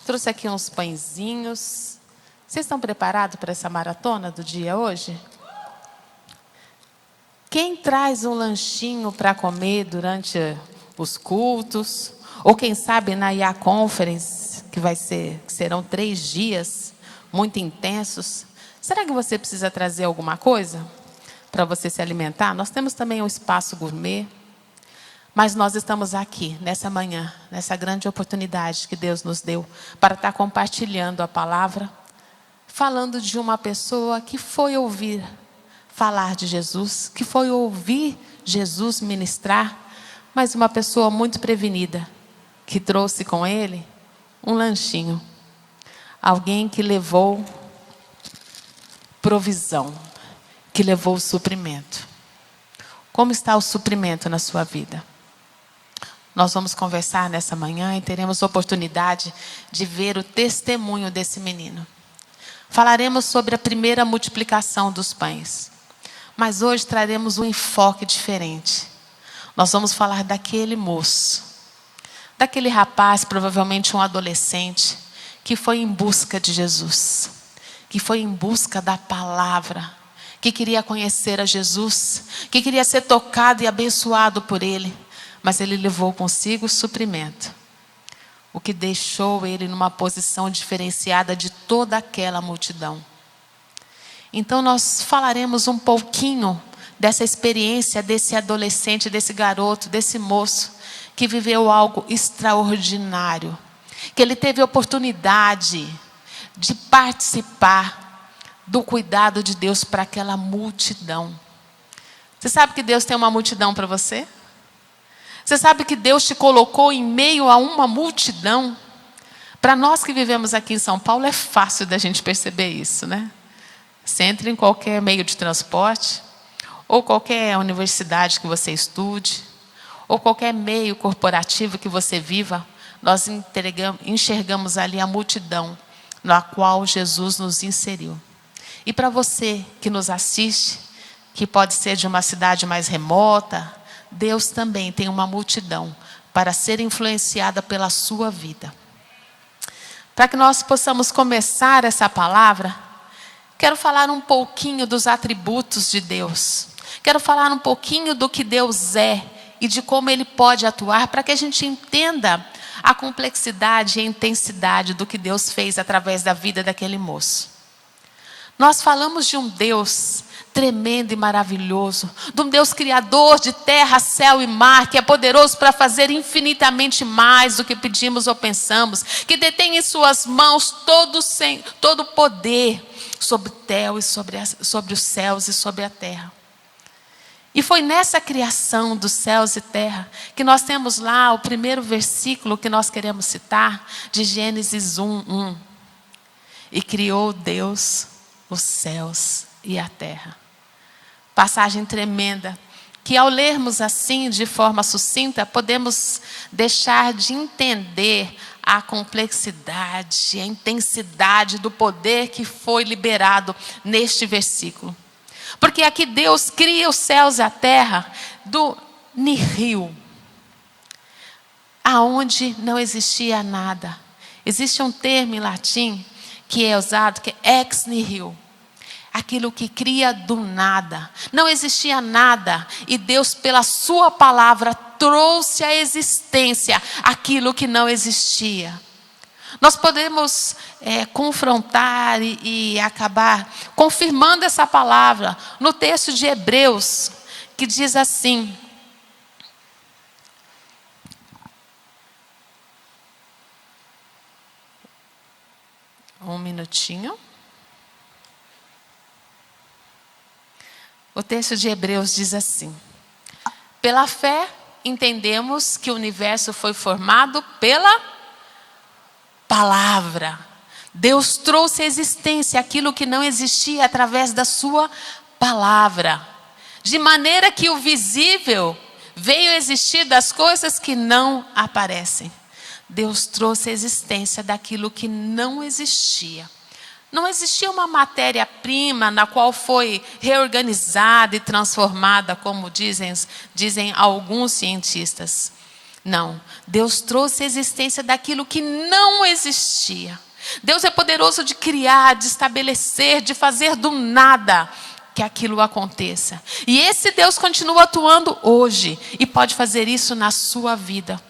Trouxe aqui uns pãezinhos. Vocês estão preparados para essa maratona do dia hoje? Quem traz um lanchinho para comer durante os cultos? Ou quem sabe na IA Conference, que serão 3 dias muito intensos. Será que você precisa trazer alguma coisa para você se alimentar? Nós temos também um espaço gourmet. Mas nós estamos aqui, nessa manhã, nessa grande oportunidade que Deus nos deu para estar compartilhando a palavra, falando de uma pessoa que foi ouvir falar de Jesus, que foi ouvir Jesus ministrar, mas uma pessoa muito prevenida, que trouxe com ele um lanchinho. Alguém que levou provisão, que levou suprimento. Como está o suprimento na sua vida? Nós vamos conversar nessa manhã e teremos oportunidade de ver o testemunho desse menino. Falaremos sobre a primeira multiplicação dos pães. Mas hoje traremos um enfoque diferente. Nós vamos falar daquele moço, daquele rapaz, provavelmente um adolescente, que foi em busca de Jesus, que foi em busca da palavra, que queria conhecer a Jesus, que queria ser tocado e abençoado por ele. Mas ele levou consigo o suprimento, o que deixou ele numa posição diferenciada de toda aquela multidão. Então nós falaremos um pouquinho dessa experiência desse adolescente, desse garoto, desse moço, que viveu algo extraordinário, que ele teve oportunidade de participar do cuidado de Deus para aquela multidão. Você sabe que Deus tem uma multidão para você? Você sabe que Deus te colocou em meio a uma multidão? Para nós que vivemos aqui em São Paulo, é fácil da gente perceber isso, né? Você entra em qualquer meio de transporte, ou qualquer universidade que você estude, ou qualquer meio corporativo que você viva, nós enxergamos ali a multidão na qual Jesus nos inseriu. E para você que nos assiste, que pode ser de uma cidade mais remota, Deus também tem uma multidão para ser influenciada pela sua vida. Para que nós possamos começar essa palavra, quero falar um pouquinho dos atributos de Deus. Quero falar um pouquinho do que Deus é e de como Ele pode atuar, para que a gente entenda a complexidade e a intensidade do que Deus fez através da vida daquele moço. Nós falamos de um Deus tremendo e maravilhoso, de um Deus criador de terra, céu e mar, que é poderoso para fazer infinitamente mais do que pedimos ou pensamos, que detém em suas mãos todo o poder sobre os céus e sobre a terra. E foi nessa criação dos céus e terra que nós temos lá o primeiro versículo que nós queremos citar, de Gênesis 1:1. E criou Deus os céus e a terra. Passagem tremenda, que ao lermos assim, de forma sucinta, podemos deixar de entender a complexidade, a intensidade do poder que foi liberado neste versículo. Porque aqui Deus cria os céus e a terra do nihil, aonde não existia nada. Existe um termo em latim que é usado, que é ex nihil. Aquilo que cria do nada. Não existia nada. E Deus, pela sua palavra, trouxe à existência aquilo que não existia. Nós podemos confrontar e acabar confirmando essa palavra no texto de Hebreus, que diz assim: um minutinho. O texto de Hebreus diz assim: pela fé entendemos que o universo foi formado pela palavra. Deus trouxe à existência aquilo que não existia através da sua palavra. De maneira que o visível veio a existir das coisas que não aparecem. Deus trouxe à existência daquilo que não existia. Não existia uma matéria-prima na qual foi reorganizada e transformada, como dizem alguns cientistas. Não, Deus trouxe a existência daquilo que não existia. Deus é poderoso de criar, de estabelecer, de fazer do nada que aquilo aconteça. E esse Deus continua atuando hoje e pode fazer isso na sua vida.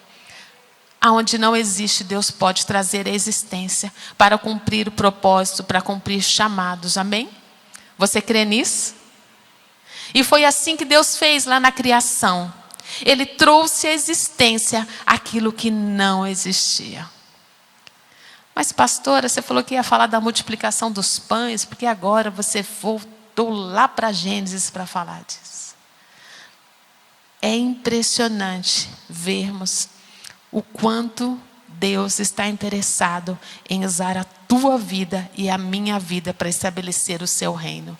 Aonde não existe, Deus pode trazer a existência para cumprir o propósito, para cumprir chamados. Amém? Você crê nisso? E foi assim que Deus fez lá na criação. Ele trouxe à existência aquilo que não existia. Mas pastora, você falou que ia falar da multiplicação dos pães, porque agora você voltou lá para Gênesis para falar disso. É impressionante vermos o quanto Deus está interessado em usar a tua vida e a minha vida para estabelecer o seu reino.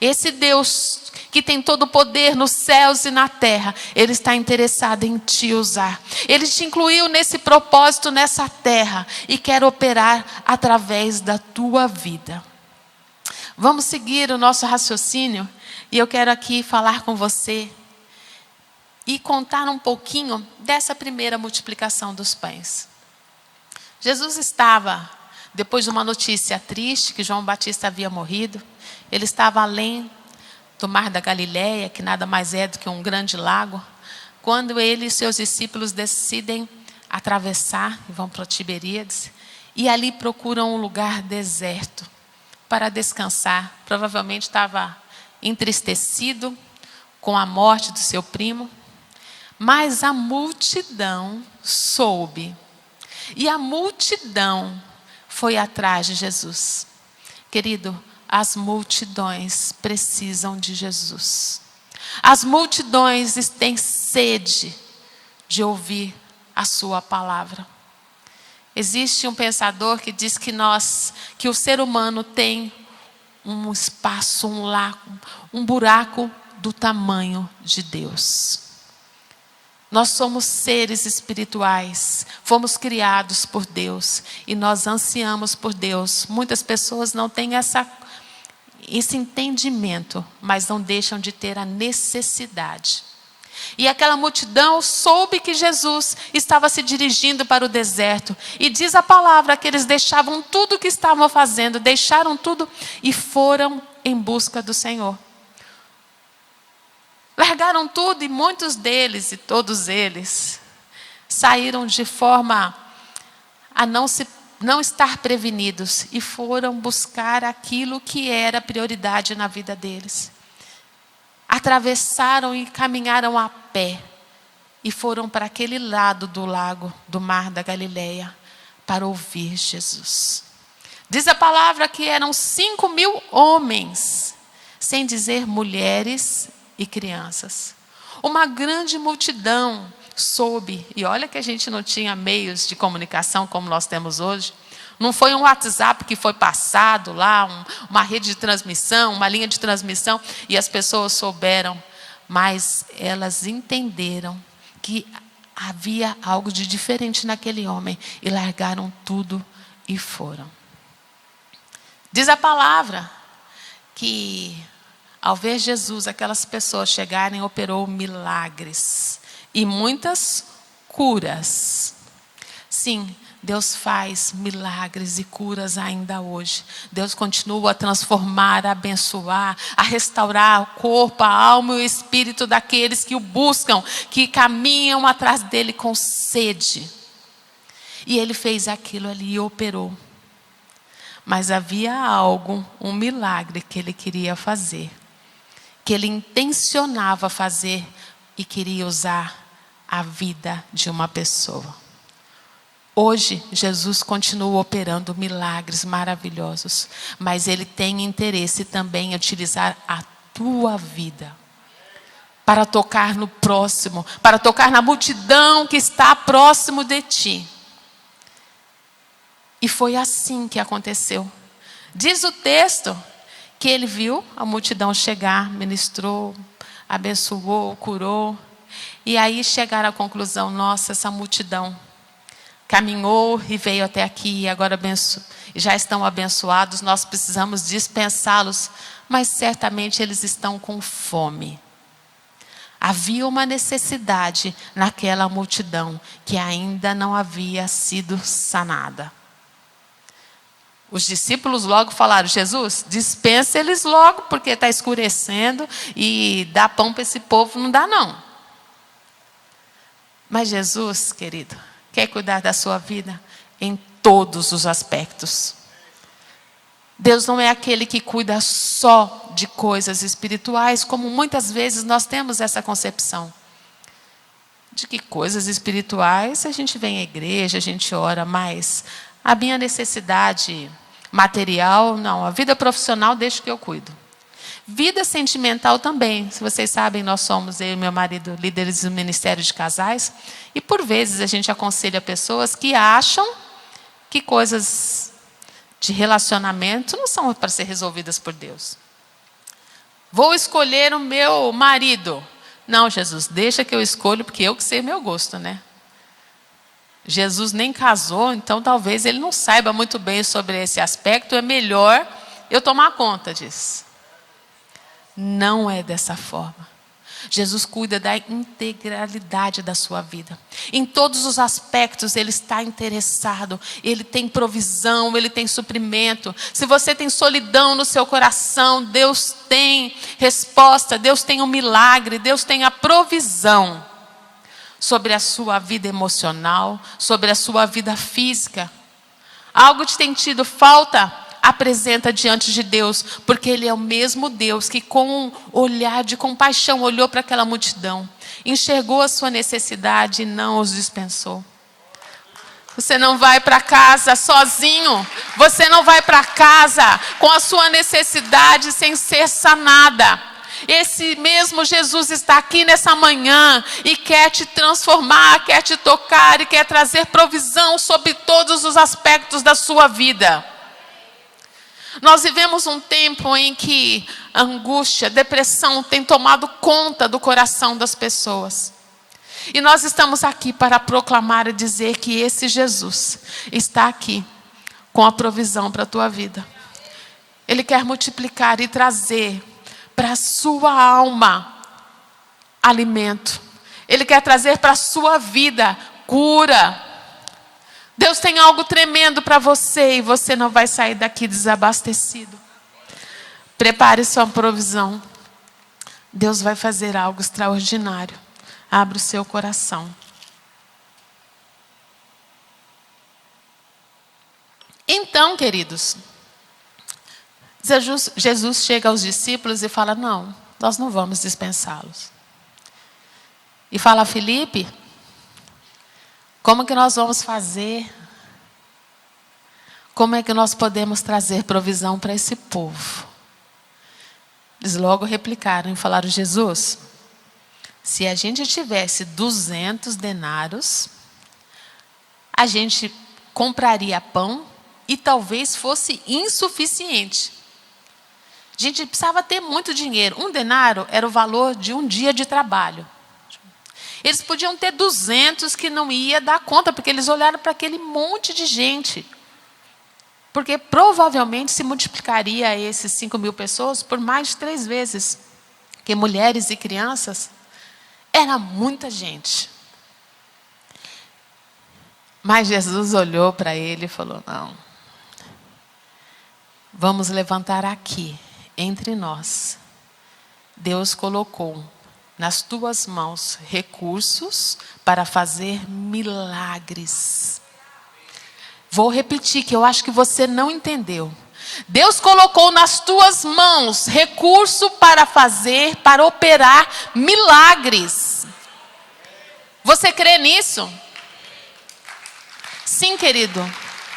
Esse Deus que tem todo o poder nos céus e na terra, Ele está interessado em te usar. Ele te incluiu nesse propósito, nessa terra, e quer operar através da tua vida. Vamos seguir o nosso raciocínio, e eu quero aqui falar com você e contar um pouquinho dessa primeira multiplicação dos pães. Jesus estava, depois de uma notícia triste, que João Batista havia morrido, ele estava além do mar da Galileia, que nada mais é do que um grande lago, quando ele e seus discípulos decidem atravessar, e vão para Tiberíades, e ali procuram um lugar deserto para descansar. Provavelmente estava entristecido com a morte do seu primo, mas a multidão soube, e a multidão foi atrás de Jesus. Querido, as multidões precisam de Jesus. As multidões têm sede de ouvir a sua palavra. Existe um pensador que diz que o ser humano tem um espaço, um lago, um buraco do tamanho de Deus. Nós somos seres espirituais, fomos criados por Deus e nós ansiamos por Deus. Muitas pessoas não têm esse entendimento, mas não deixam de ter a necessidade. E aquela multidão soube que Jesus estava se dirigindo para o deserto. E diz a palavra que eles deixavam tudo o que estavam fazendo, deixaram tudo e foram em busca do Senhor. Largaram tudo e muitos deles, e todos eles, saíram de forma a não estar prevenidos e foram buscar aquilo que era prioridade na vida deles. Atravessaram e caminharam a pé e foram para aquele lado do lago, do mar da Galileia, para ouvir Jesus. Diz a palavra que eram 5.000 homens, sem dizer mulheres e crianças. Uma grande multidão soube, e olha que a gente não tinha meios de comunicação como nós temos hoje. Não foi um WhatsApp que foi passado lá, uma rede de transmissão, uma linha de transmissão, e as pessoas souberam, mas elas entenderam que havia algo de diferente naquele homem, e largaram tudo e foram. Diz a palavra que, ao ver Jesus, aquelas pessoas chegarem, operou milagres e muitas curas. Sim, Deus faz milagres e curas ainda hoje. Deus continua a transformar, a abençoar, a restaurar o corpo, a alma e o espírito daqueles que o buscam, que caminham atrás dele com sede. E ele fez aquilo ali e operou. Mas havia algo, um milagre que ele queria fazer, que ele intencionava fazer e queria usar a vida de uma pessoa. Hoje, Jesus continua operando milagres maravilhosos, mas Ele tem interesse também em utilizar a tua vida para tocar no próximo, para tocar na multidão que está próximo de ti. E foi assim que aconteceu. Diz o texto que Ele viu a multidão chegar, ministrou, abençoou, curou, e aí chegaram à conclusão: nossa, essa multidão caminhou e veio até aqui e agora já estão abençoados, nós precisamos dispensá-los, mas certamente eles estão com fome. Havia uma necessidade naquela multidão que ainda não havia sido sanada. Os discípulos logo falaram: Jesus, dispensa eles logo, porque está escurecendo e dar pão para esse povo não dá não. Mas Jesus, querido, quer cuidar da sua vida em todos os aspectos. Deus não é aquele que cuida só de coisas espirituais, como muitas vezes nós temos essa concepção. De que coisas espirituais a gente vem à igreja, a gente ora, mas a minha necessidade material, não. A vida profissional deixa que eu cuido. Vida sentimental também. Se vocês sabem, nós somos, eu e meu marido, líderes do Ministério de Casais. E por vezes a gente aconselha pessoas que acham que coisas de relacionamento não são para ser resolvidas por Deus. Vou escolher o meu marido. Não, Jesus, deixa que eu escolho, porque eu que sei o meu gosto, né? Jesus nem casou, então talvez ele não saiba muito bem sobre esse aspecto. É melhor eu tomar conta disso. Não é dessa forma. Jesus cuida da integralidade da sua vida. Em todos os aspectos Ele está interessado. Ele tem provisão, Ele tem suprimento. Se você tem solidão no seu coração, Deus tem resposta, Deus tem um milagre, Deus tem a provisão sobre a sua vida emocional, sobre a sua vida física. Algo te tem tido falta? Apresenta diante de Deus, porque Ele é o mesmo Deus que com um olhar de compaixão olhou para aquela multidão, enxergou a sua necessidade e não os dispensou. Você não vai para casa sozinho, você não vai para casa com a sua necessidade sem ser sanada. Esse mesmo Jesus está aqui nessa manhã e quer te transformar, quer te tocar e quer trazer provisão sobre todos os aspectos da sua vida. Nós vivemos um tempo em que a angústia, a depressão tem tomado conta do coração das pessoas. E nós estamos aqui para proclamar e dizer que esse Jesus está aqui com a provisão para a tua vida. Ele quer multiplicar e trazer para a sua alma alimento. Ele quer trazer para a sua vida cura. Deus tem algo tremendo para você e você não vai sair daqui desabastecido. Prepare sua provisão. Deus vai fazer algo extraordinário. Abra o seu coração. Então, queridos, Jesus chega aos discípulos e fala: não, nós não vamos dispensá-los. E fala a Filipe: como que nós vamos fazer? Como é que nós podemos trazer provisão para esse povo? Eles logo replicaram e falaram: Jesus, se a gente tivesse 200 denários, a gente compraria pão e talvez fosse insuficiente. A gente precisava ter muito dinheiro. 1 denário era o valor de um dia de trabalho. Eles podiam ter 200 que não ia dar conta, porque eles olharam para aquele monte de gente. Porque provavelmente se multiplicaria esses 5.000 pessoas por mais de 3 vezes. Porque mulheres e crianças, era muita gente. Mas Jesus olhou para ele e falou: não, vamos levantar aqui, entre nós. Deus colocou nas tuas mãos recursos para fazer milagres. Vou repetir, que eu acho que você não entendeu. Deus colocou nas tuas mãos recurso para operar milagres. Você crê nisso? Sim, querido.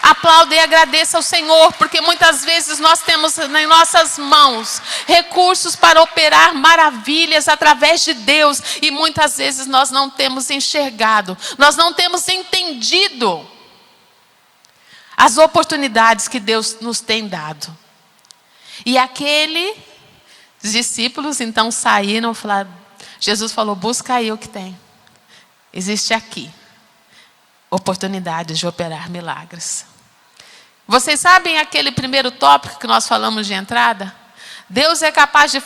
Aplauda e agradeça ao Senhor, porque muitas vezes nós temos em nossas mãos recursos para operar maravilhas através de Deus. E muitas vezes nós não temos enxergado, nós não temos entendido as oportunidades que Deus nos tem dado. E aqueles discípulos então saíram e falaram, Jesus falou: busca aí o que tem. Existe aqui oportunidades de operar milagres. Vocês sabem aquele primeiro tópico que nós falamos de entrada? Deus é capaz de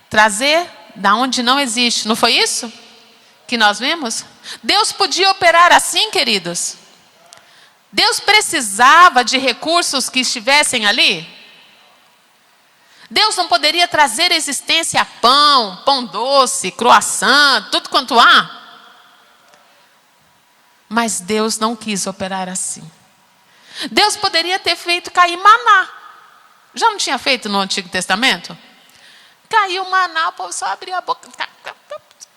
trazer da onde não existe. Não foi isso que nós vimos? Deus podia operar assim, queridos? Deus precisava de recursos que estivessem ali? Deus não poderia trazer à existência pão, pão doce, croissant, tudo quanto há? Mas Deus não quis operar assim. Deus poderia ter feito cair maná. Já não tinha feito no Antigo Testamento? Caiu maná, o povo só abria a boca,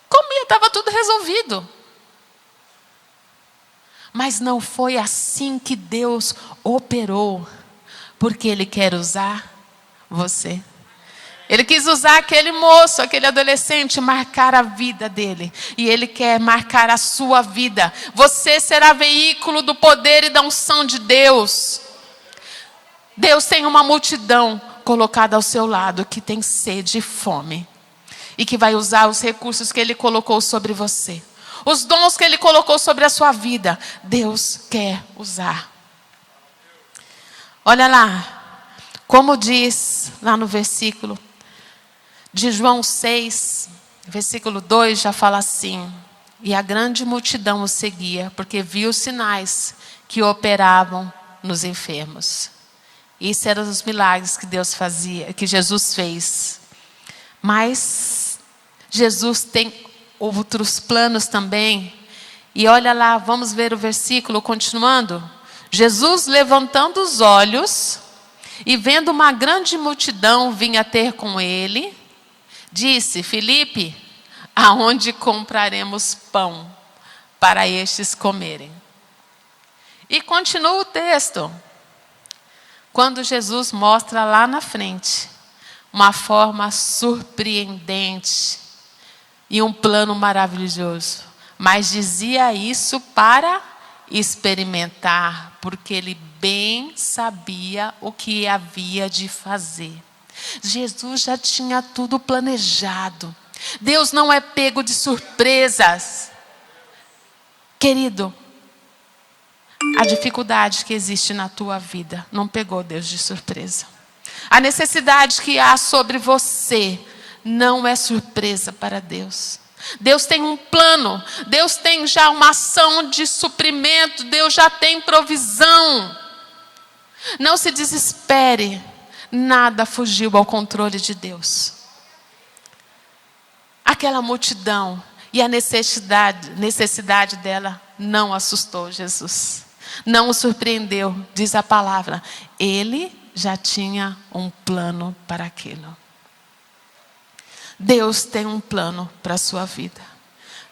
comia, estava tudo resolvido. Mas não foi assim que Deus operou, porque Ele quer usar você. Ele quis usar aquele moço, aquele adolescente, marcar a vida dele. E Ele quer marcar a sua vida. Você será veículo do poder e da unção de Deus. Deus tem uma multidão colocada ao seu lado que tem sede e fome. E que vai usar os recursos que Ele colocou sobre você. Os dons que Ele colocou sobre a sua vida. Deus quer usar. Olha lá, como diz lá no versículo de João 6, versículo 2, já fala assim: e a grande multidão o seguia, porque viu os sinais que operavam nos enfermos. Isso eram os milagres que Deus fazia, que Jesus fez. Mas Jesus tem outros planos também. E olha lá, vamos ver o versículo continuando. Jesus, levantando os olhos e vendo uma grande multidão vinha ter com ele, disse: Filipe, aonde compraremos pão para estes comerem? E continua o texto. Quando Jesus mostra lá na frente uma forma surpreendente e um plano maravilhoso. Mas dizia isso para experimentar, porque ele bem sabia o que havia de fazer. Jesus já tinha tudo planejado. Deus não é pego de surpresas. Querido, a dificuldade que existe na tua vida não pegou Deus de surpresa. A necessidade que há sobre você não é surpresa para Deus. Deus tem um plano, Deus tem já uma ação de suprimento, Deus já tem provisão. Não se desespere, nada fugiu ao controle de Deus. Aquela multidão e a necessidade dela não assustou Jesus. Não o surpreendeu, diz a palavra. Ele já tinha um plano para aquilo. Deus tem um plano para a sua vida.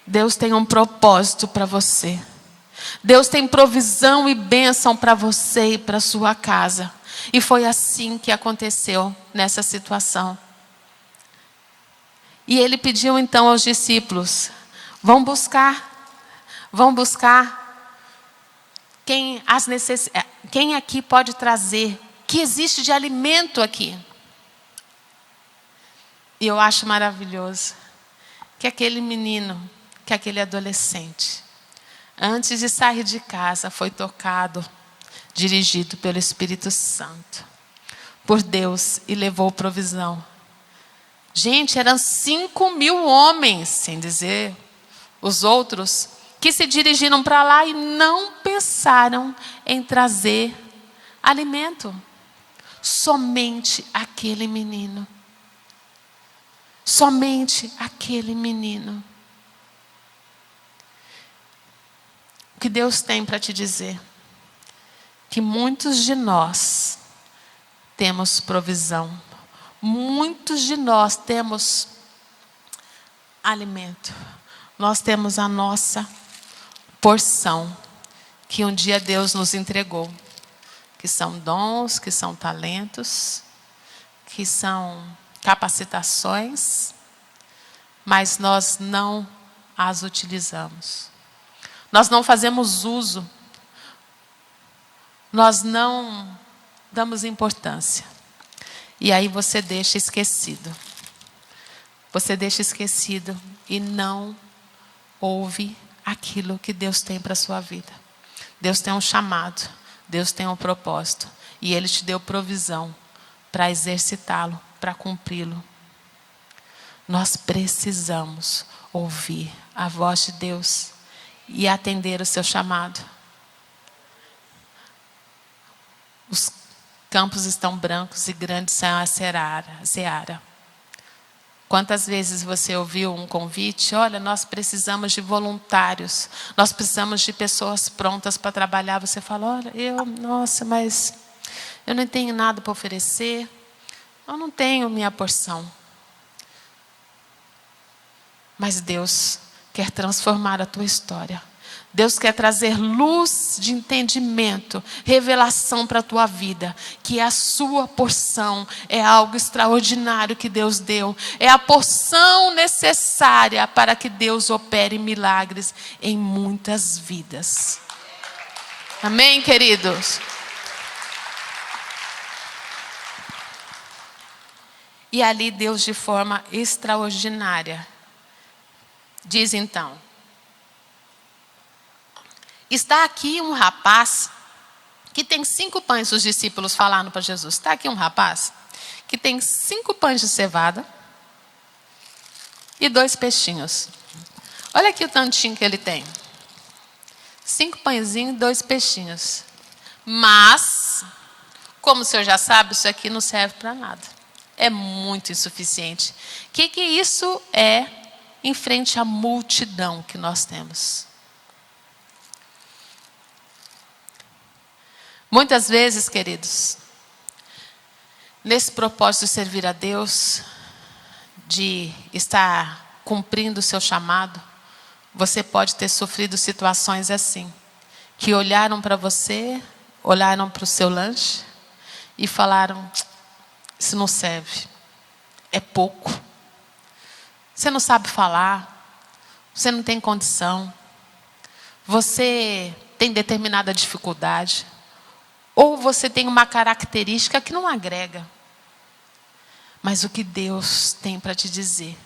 Deus tem um propósito para você. Deus tem provisão e bênção para você e para a sua casa. E foi assim que aconteceu nessa situação. E ele pediu então aos discípulos: vão buscar quem aqui pode trazer, que existe de alimento aqui. E eu acho maravilhoso que aquele menino, que aquele adolescente, antes de sair de casa, foi tocado, dirigido pelo Espírito Santo, por Deus, e levou provisão. Gente, eram 5.000 homens, sem dizer os outros, que se dirigiram para lá e não pensaram em trazer alimento. Somente aquele menino. Somente aquele menino. O que Deus tem para te dizer? Que muitos de nós temos provisão. Muitos de nós temos alimento. Nós temos a nossa porção que um dia Deus nos entregou. Que são dons, que são talentos, que são capacitações, mas nós não as utilizamos. Nós não fazemos uso. Nós não damos importância. E aí você deixa esquecido. Você deixa esquecido e não ouve aquilo que Deus tem para a sua vida. Deus tem um chamado, Deus tem um propósito. E Ele te deu provisão para exercitá-lo, para cumpri-lo. Nós precisamos ouvir a voz de Deus e atender o seu chamado. Os campos estão brancos e grandes são a seara. Quantas vezes você ouviu um convite? Olha, nós precisamos de voluntários. Nós precisamos de pessoas prontas para trabalhar. Você fala, olha, mas eu não tenho nada para oferecer. Eu não tenho minha porção. Mas Deus quer transformar a tua história. Deus quer trazer luz de entendimento, revelação para a tua vida, que a sua porção é algo extraordinário que Deus deu. É a porção necessária para que Deus opere milagres em muitas vidas. Amém, queridos? E ali Deus, de forma extraordinária, diz então: está aqui um rapaz que tem 5 pães. Os discípulos falaram para Jesus: está aqui um rapaz que tem 5 pães de cevada e 2 peixinhos. Olha aqui o tantinho que ele tem. 5 pãezinhos e 2 peixinhos. Mas, como o senhor já sabe, isso aqui não serve para nada. É muito insuficiente. O que isso é em frente à multidão que nós temos? Muitas vezes, queridos, nesse propósito de servir a Deus, de estar cumprindo o seu chamado, você pode ter sofrido situações assim, que olharam para você, olharam para o seu lanche e falaram: isso não serve, é pouco, você não sabe falar, você não tem condição, você tem determinada dificuldade, ou você tem uma característica que não agrega. Mas o que Deus tem para te dizer,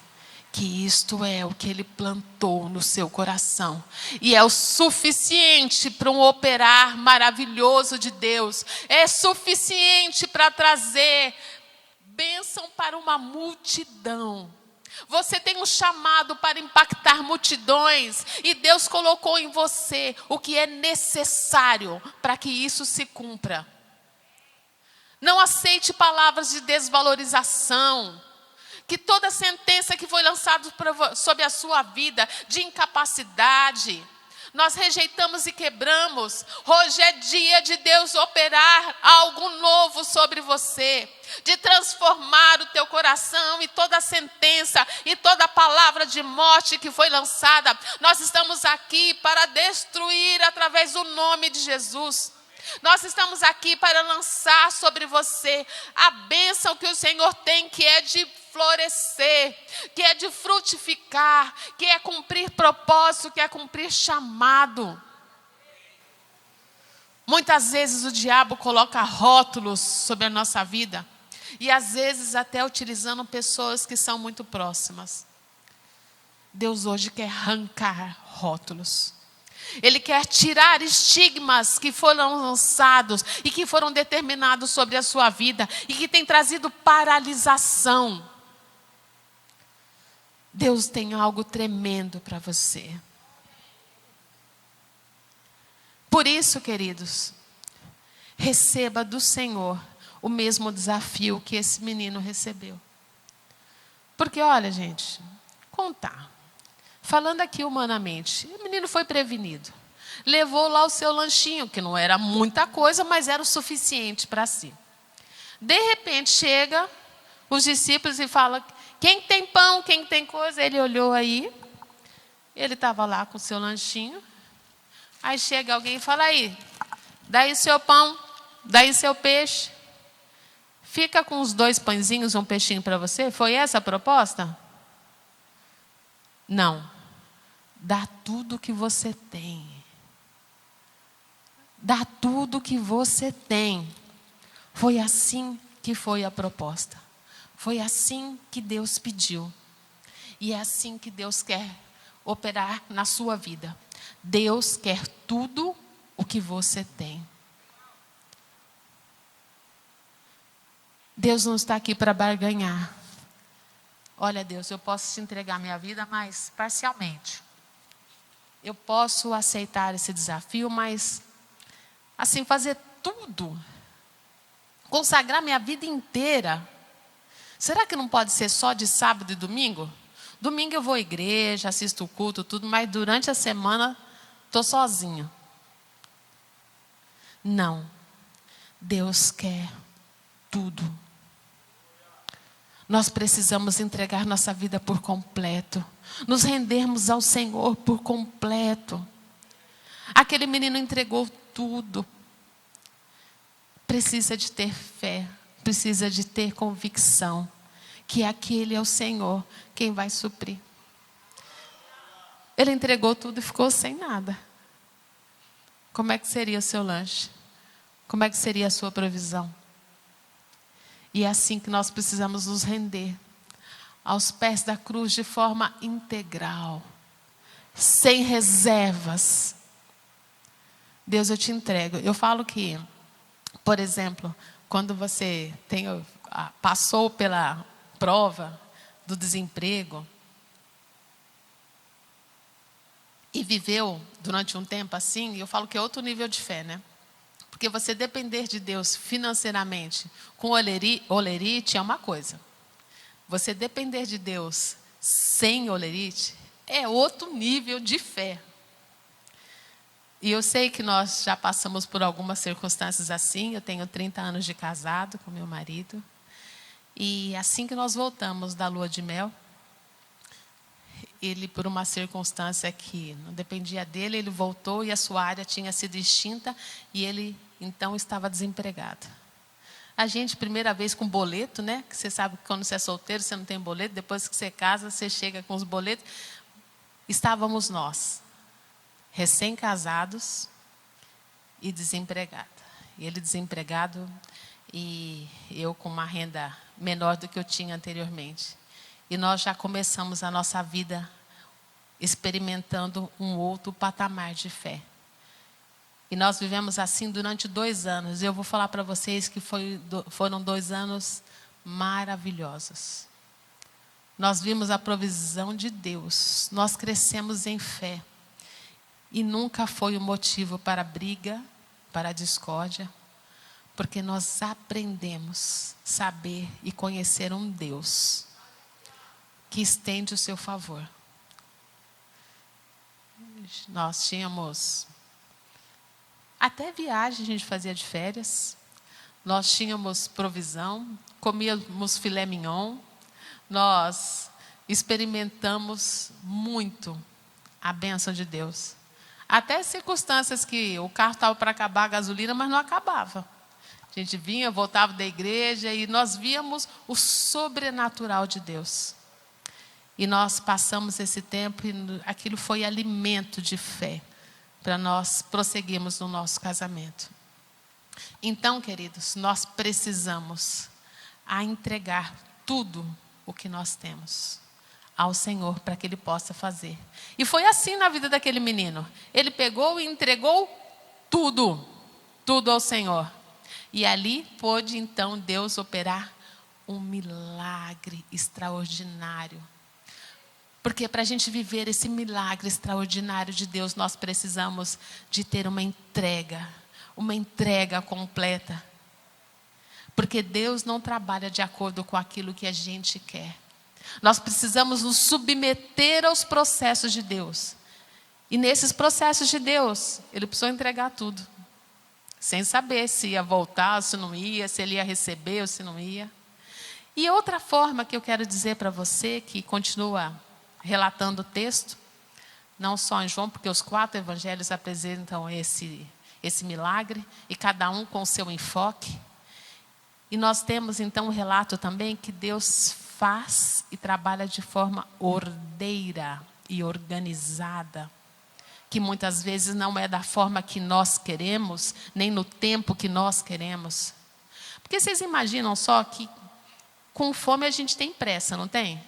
que isto é o que Ele plantou no seu coração. E é o suficiente para um operar maravilhoso de Deus. É suficiente para trazer bênção para uma multidão. Você tem um chamado para impactar multidões. E Deus colocou em você o que é necessário para que isso se cumpra. Não aceite palavras de desvalorização. Que toda sentença que foi lançada sobre a sua vida, de incapacidade, nós rejeitamos e quebramos. Hoje é dia de Deus operar algo novo sobre você, de transformar o teu coração, e toda sentença e toda palavra de morte que foi lançada, nós estamos aqui para destruir através do nome de Jesus. Nós estamos aqui para lançar sobre você a bênção que o Senhor tem, que é de florescer, que é de frutificar, que é cumprir propósito, que é cumprir chamado. Muitas vezes o diabo coloca rótulos sobre a nossa vida, e às vezes até utilizando pessoas que são muito próximas. Deus hoje quer arrancar rótulos. Ele quer tirar estigmas que foram lançados e que foram determinados sobre a sua vida e que tem trazido paralisação. Deus tem algo tremendo para você. Por isso, queridos, receba do Senhor o mesmo desafio que esse menino recebeu. Porque olha, gente, contar. Falando aqui humanamente, o menino foi prevenido. Levou lá o seu lanchinho, que não era muita coisa, mas era o suficiente para si. De repente chega os discípulos e fala: quem tem pão, quem tem coisa? Ele olhou aí, ele estava lá com o seu lanchinho. Aí chega alguém e fala: aí, daí seu pão, daí seu peixe. Fica com os 2 pãezinhos, um peixinho para você? Foi essa a proposta? Não. Dá tudo que você tem. Dá tudo que você tem. Foi assim que foi a proposta. Foi assim que Deus pediu. E é assim que Deus quer operar na sua vida. Deus quer tudo o que você tem. Deus não está aqui para barganhar. olha Deus, eu posso te entregar minha vida, mas parcialmente. Eu posso aceitar esse desafio, mas assim, fazer tudo. Consagrar minha vida inteira. Será que não pode ser só de sábado e domingo? Domingo eu vou à igreja, assisto o culto, tudo, mas durante a semana estou sozinha. Não. Deus quer tudo. Nós precisamos entregar nossa vida por completo. Nos rendermos ao Senhor por completo. Aquele menino entregou tudo. Precisa de ter fé. Precisa de ter convicção. Que aquele é o Senhor quem vai suprir. Ele entregou tudo e ficou sem nada. Como é que seria o seu lanche? Como é que seria a sua provisão? E é assim que nós precisamos nos render aos pés da cruz de forma integral, sem reservas. Deus, eu te entrego. Eu falo que, por exemplo, quando você passou pela prova do desemprego e viveu durante um tempo assim, eu falo que é outro nível de fé, né? Porque você depender de Deus financeiramente com olerite é uma coisa. Você depender de Deus sem olerite é outro nível de fé. E eu sei que nós já passamos por algumas circunstâncias assim. Eu tenho 30 anos de casado com meu marido. E assim que nós voltamos da lua de mel, ele, por uma circunstância que não dependia dele, ele voltou e a sua área tinha sido extinta e ele, então, estava desempregado. A gente, primeira vez com boleto, né? Que você sabe que quando você é solteiro, você não tem boleto. Depois que você casa, você chega com os boletos. Estávamos nós, recém-casados e desempregados. Ele desempregado e eu com uma renda menor do que eu tinha anteriormente. E nós já começamos a nossa vida experimentando um outro patamar de fé. E nós vivemos assim durante 2 anos. Eu vou falar para vocês que foram 2 anos maravilhosos. Nós vimos a provisão de Deus. Nós crescemos em fé. E nunca foi o motivo para briga, para discórdia. Porque nós aprendemos a saber e conhecer um Deus que estende o seu favor. Nós tínhamos até viagem a gente fazia de férias. Nós tínhamos provisão, comíamos filé mignon. Nós experimentamos muito a bênção de Deus. Até circunstâncias que o carro estava para acabar a gasolina, mas não acabava. A gente vinha, voltava da igreja e nós víamos o sobrenatural de Deus. E nós passamos esse tempo e aquilo foi alimento de fé para nós prosseguirmos no nosso casamento. Então, queridos, nós precisamos entregar tudo o que nós temos ao Senhor para que Ele possa fazer. E foi assim na vida daquele menino. Ele pegou e entregou tudo ao Senhor. E ali pôde então Deus operar um milagre extraordinário. Porque para a gente viver esse milagre extraordinário de Deus, nós precisamos de ter uma entrega completa. Porque Deus não trabalha de acordo com aquilo que a gente quer. Nós precisamos nos submeter aos processos de Deus. E nesses processos de Deus, Ele precisou entregar tudo. Sem saber se ia voltar, se não ia, se Ele ia receber ou se não ia. E outra forma que eu quero dizer para você, que continua relatando o texto, não só em João, porque os 4 evangelhos apresentam esse milagre, e cada um com o seu enfoque. E nós temos então um relato também que Deus faz e trabalha de forma ordeira e organizada, que muitas vezes não é da forma que nós queremos, nem no tempo que nós queremos. Porque vocês imaginam só que com fome a gente tem pressa, não tem?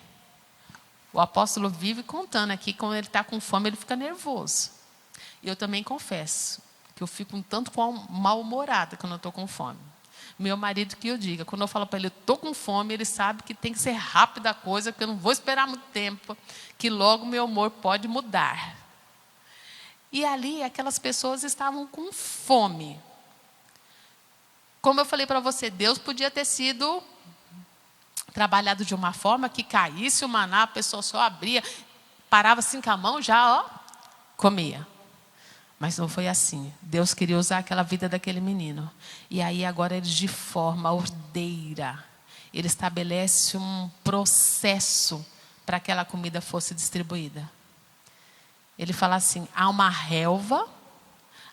O apóstolo vive contando aqui, quando ele está com fome, ele fica nervoso. E eu também confesso que eu fico um tanto mal-humorada quando eu estou com fome. Meu marido que eu diga, quando eu falo para ele, eu estou com fome, ele sabe que tem que ser rápida a coisa, porque eu não vou esperar muito tempo, que logo meu humor pode mudar. E ali, aquelas pessoas estavam com fome. Como eu falei para você, Deus podia ter sido trabalhado de uma forma que caísse o maná, a pessoa só abria, parava assim com a mão, já, ó, comia. Mas não foi assim. Deus queria usar aquela vida daquele menino. E aí agora ele, de forma ordeira, ele estabelece um processo para que aquela comida fosse distribuída. Ele fala assim, há uma relva,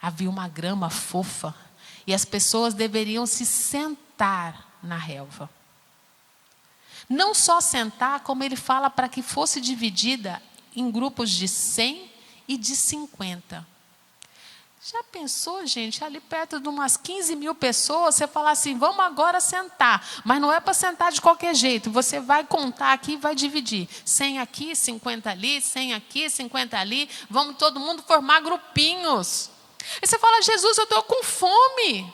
havia uma grama fofa, e as pessoas deveriam se sentar na relva. Não só sentar, como ele fala para que fosse dividida em grupos de 100 e de 50. Já pensou, gente, ali perto de umas 15 mil pessoas, você falar assim, vamos agora sentar. Mas não é para sentar de qualquer jeito. Você vai contar aqui e vai dividir. 100 aqui, 50 ali, 100 aqui, 50 ali. Vamos todo mundo formar grupinhos. E você fala, Jesus, eu estou com fome.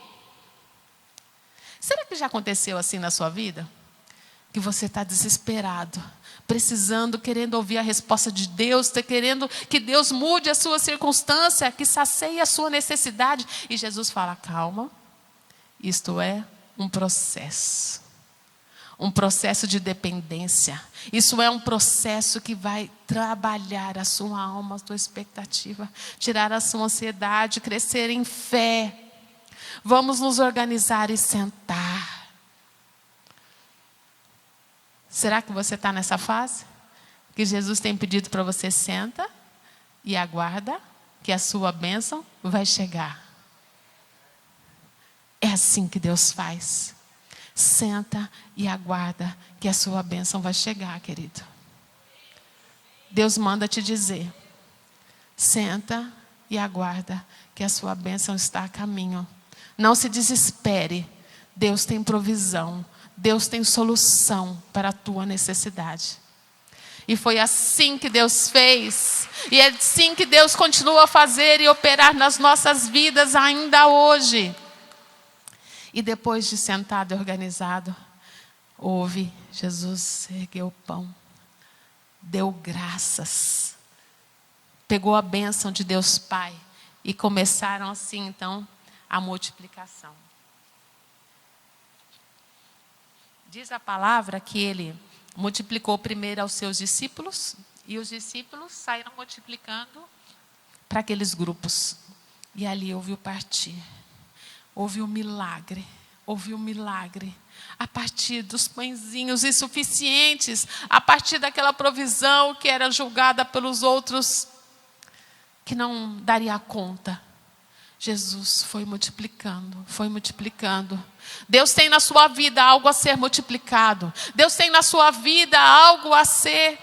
Será que já aconteceu assim na sua vida? Que você está desesperado, precisando, querendo ouvir a resposta de Deus, querendo que Deus mude a sua circunstância, que sacie a sua necessidade. E Jesus fala, calma, isto é um processo de dependência. Isso é um processo que vai trabalhar a sua alma, a sua expectativa, tirar a sua ansiedade, crescer em fé. Vamos nos organizar e sentar. Será que você está nessa fase? Que Jesus tem pedido para você, senta e aguarda que a sua bênção vai chegar. É assim que Deus faz. Senta e aguarda que a sua bênção vai chegar, querido. Deus manda te dizer, senta e aguarda que a sua bênção está a caminho. Não se desespere, Deus tem provisão. Deus tem solução para a tua necessidade. E foi assim que Deus fez. E é assim que Deus continua a fazer e operar nas nossas vidas ainda hoje. E depois de sentado e organizado, houve, Jesus ergueu o pão, deu graças, pegou a bênção de Deus Pai e começaram assim então a multiplicação. Diz a palavra que ele multiplicou primeiro aos seus discípulos e os discípulos saíram multiplicando para aqueles grupos. E ali houve o partir, houve o milagre, a partir dos pãezinhos insuficientes, a partir daquela provisão que era julgada pelos outros, que não daria conta. Jesus foi multiplicando. Deus tem na sua vida algo a ser multiplicado. Deus tem na sua vida algo a ser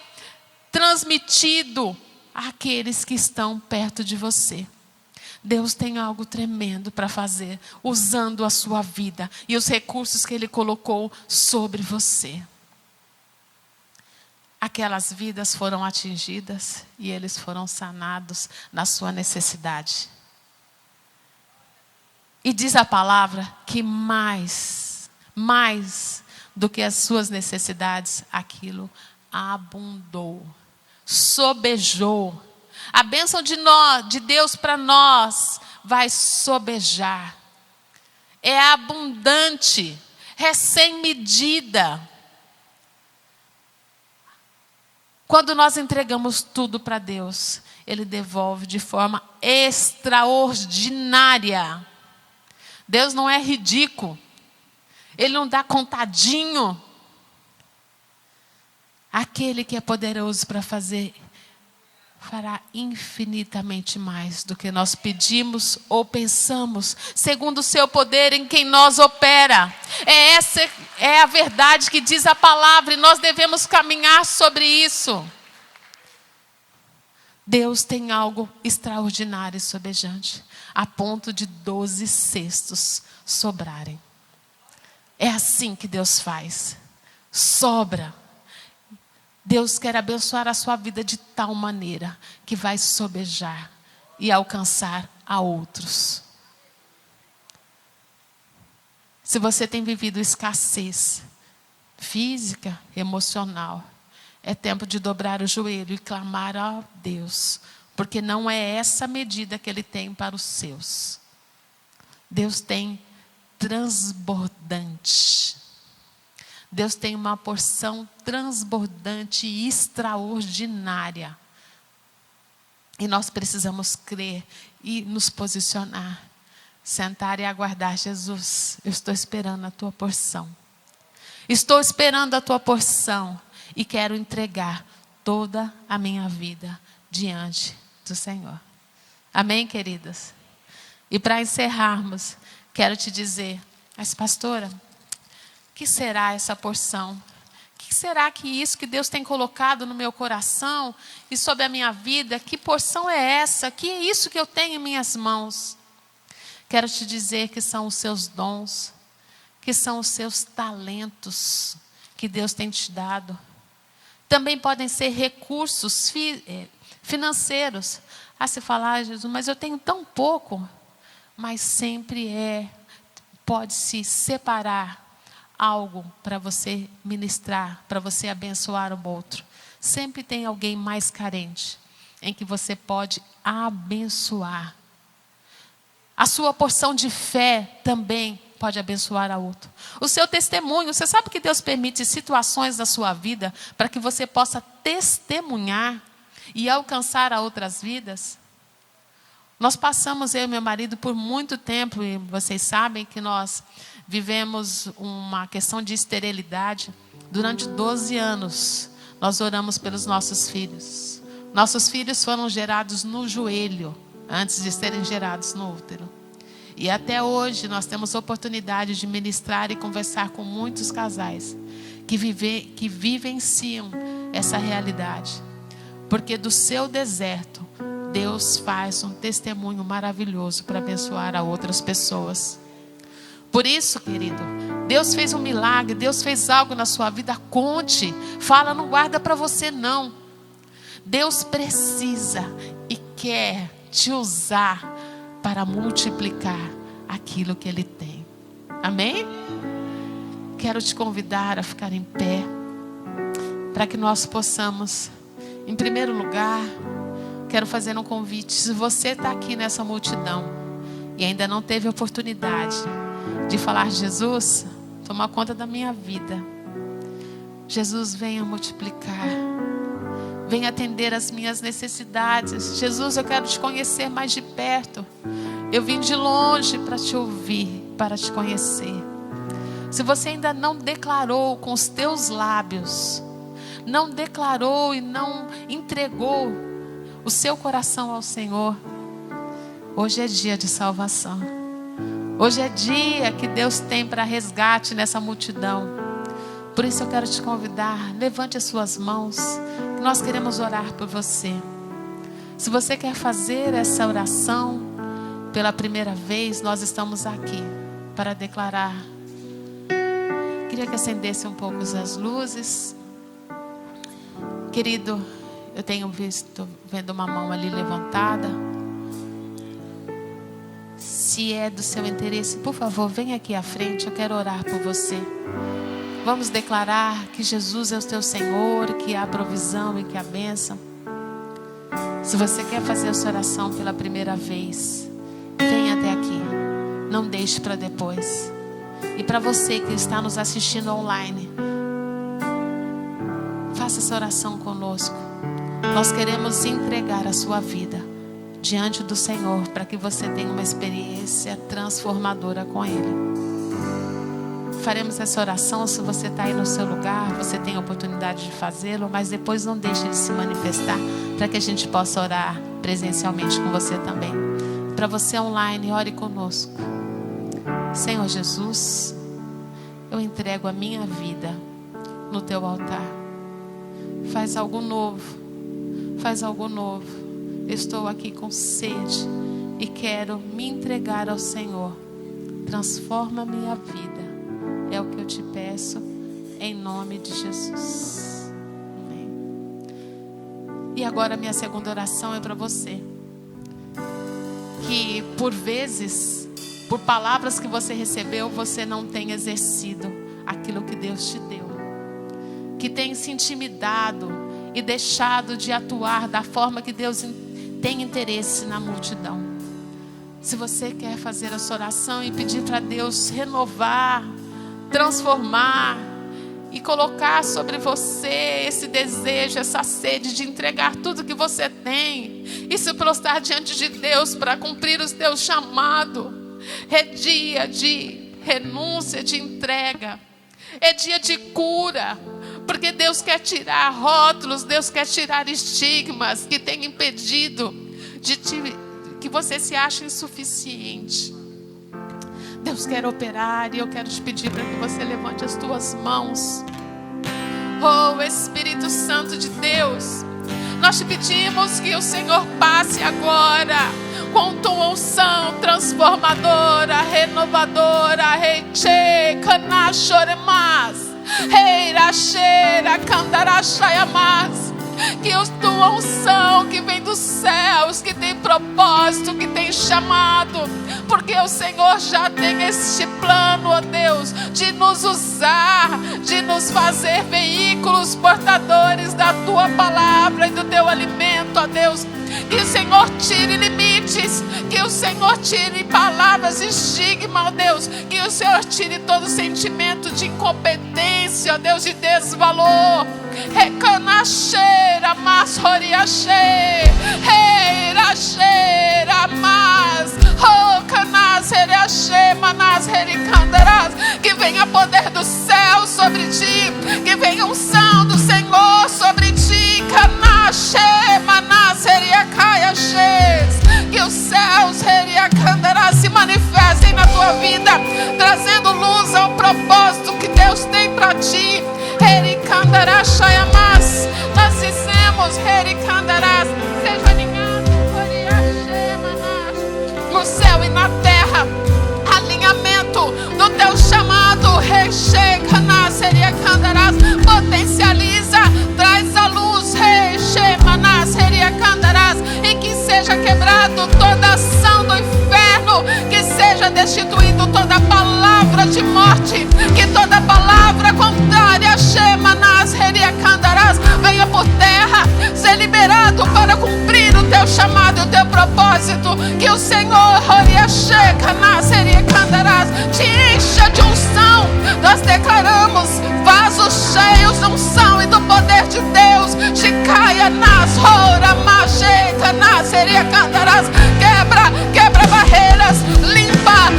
transmitido àqueles que estão perto de você. Deus tem algo tremendo para fazer, usando a sua vida e os recursos que Ele colocou sobre você. Aquelas vidas foram atingidas e eles foram sanados na sua necessidade. E diz a palavra que mais do que as suas necessidades, aquilo abundou, sobejou. A bênção de Deus para nós vai sobejar. É abundante, é sem medida. Quando nós entregamos tudo para Deus, Ele devolve de forma extraordinária. Deus não é ridículo. Ele não dá contadinho. Aquele que é poderoso para fazer, fará infinitamente mais do que nós pedimos ou pensamos, segundo o seu poder em quem nós opera. Essa é a verdade que diz a palavra e nós devemos caminhar sobre isso. Deus tem algo extraordinário e sobejante, a ponto de 12 cestos sobrarem. É assim que Deus faz. Sobra. Deus quer abençoar a sua vida de tal maneira que vai sobejar e alcançar a outros. Se você tem vivido escassez física, emocional, é tempo de dobrar o joelho e clamar a Deus, porque não é essa medida que Ele tem para os seus. Deus tem transbordante. Deus tem uma porção transbordante e extraordinária. E nós precisamos crer e nos posicionar. Sentar e aguardar. Jesus, eu estou esperando a tua porção. Estou esperando a tua porção. E quero entregar toda a minha vida diante do Senhor. Amém, queridas? E para encerrarmos, quero te dizer, mas pastora, o que será essa porção? O que será que isso que Deus tem colocado no meu coração e sobre a minha vida, que porção é essa? Que é isso que eu tenho em minhas mãos? Quero te dizer que são os seus dons, que são os seus talentos que Deus tem te dado. Também podem ser recursos financeiros. A se falar, Jesus, mas eu tenho tão pouco. Mas sempre pode-se separar algo para você ministrar, para você abençoar o outro. Sempre tem alguém mais carente, em que você pode abençoar. A sua porção de fé também pode abençoar a outro. O seu testemunho, você sabe que Deus permite situações da sua vida para que você possa testemunhar e alcançar a outras vidas? Nós passamos, eu e meu marido, por muito tempo, e vocês sabem que nós vivemos uma questão de esterilidade. Durante 12 anos, nós oramos pelos nossos filhos. Nossos filhos foram gerados no joelho, antes de serem gerados no útero. E até hoje nós temos oportunidade de ministrar e conversar com muitos casais que vivenciam essa realidade. Porque do seu deserto, Deus faz um testemunho maravilhoso para abençoar a outras pessoas. Por isso, querido, Deus fez um milagre, Deus fez algo na sua vida, conte, fala, não guarda para você não. Deus precisa e quer te usar para multiplicar aquilo que Ele tem. Amém? Quero te convidar a ficar em pé, para que nós possamos, em primeiro lugar, quero fazer um convite. Se você está aqui nessa multidão e ainda não teve oportunidade de falar, Jesus, toma conta da minha vida. Jesus, venha multiplicar. Venha atender as minhas necessidades. Jesus, eu quero te conhecer mais de perto. Eu vim de longe para te ouvir, para te conhecer. Se você ainda não declarou com os teus lábios, não declarou e não entregou o seu coração ao Senhor, hoje é dia de salvação. Hoje é dia que Deus tem para resgate nessa multidão. Por isso eu quero te convidar, levante as suas mãos, que nós queremos orar por você. Se você quer fazer essa oração pela primeira vez, nós estamos aqui para declarar. Queria que acendesse um pouco as luzes. Querido, eu tenho vendo uma mão ali levantada. Se é do seu interesse, por favor, venha aqui à frente, eu quero orar por você. Vamos declarar que Jesus é o teu Senhor, que há provisão e que há bênção. Se você quer fazer essa oração pela primeira vez, venha até aqui. Não deixe para depois. E para você que está nos assistindo online, faça essa oração conosco. Nós queremos entregar a sua vida diante do Senhor para que você tenha uma experiência transformadora com Ele. Faremos essa oração. Se você está aí no seu lugar, você tem a oportunidade de fazê-lo, mas depois não deixe de se manifestar para que a gente possa orar presencialmente com você também. Para você online, ore conosco. Senhor Jesus, eu entrego a minha vida no teu altar. Faz algo novo, faz algo novo. Eu estou aqui com sede e quero me entregar ao Senhor. Transforma a minha vida. É o que eu te peço, em nome de Jesus. Amém. E agora a minha segunda oração é para você, que por por palavras que você recebeu, você não tem exercido aquilo que Deus te deu, que tem se intimidado e deixado de atuar da forma que Deus tem interesse na multidão. Se você quer fazer essa oração e pedir para Deus renovar, transformar e colocar sobre você esse desejo, essa sede de entregar tudo que você tem e se prostrar diante de Deus para cumprir o teu chamado, é dia de renúncia, de entrega, é dia de cura, porque Deus quer tirar rótulos, Deus quer tirar estigmas que têm impedido que você se ache insuficiente. Deus quer operar e eu quero te pedir para que você levante as tuas mãos. Oh Espírito Santo de Deus, nós te pedimos que o Senhor passe agora com tua unção transformadora, renovadora, reiche, canachoremas, reiracheira, candarachayamas. Que a tua unção que vem dos céus, que tem propósito, que tem chamado, porque o Senhor já tem este plano, ó Deus, de nos usar, de nos fazer veículos portadores da tua palavra e do teu alimento, ó Deus. Que o Senhor tire limites, que o Senhor tire palavras, estigma, ó Deus. Que o Senhor tire todo sentimento de incompetência, ó Deus, de desvalor. Recanacheira, mas roriache, reiracheira, mas rocanas, reirache, manas, rericandarás. Que venha poder do céu sobre ti, que venha unção do Senhor sobre ti. Canache, manas, reriacaiaches. Que os céus, reriacandarás, se manifestem na tua vida, trazendo luz ao propósito que Deus tem para ti. Hericandarás, chayamas. Nós dizemos, hericandarás, seja alinhado, no céu e na terra, alinhamento do teu chamado, rechecanas, hericandarás, potencializa, traz a luz, rechemanas, hericandarás, e que seja quebrado toda ação do inferno, que seja destituído toda palavra de morte, que toda palavra contrária, shemanas, hericandarás, venha por terra, ser liberado para cumprir o teu chamado e o teu propósito. Que o Senhor, te encha de unção. Nós declaramos vasos cheios de unção e do poder de Deus. Quebra barreiras, limpa,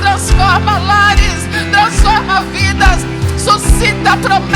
transforma lares, transforma vidas, suscita promessas.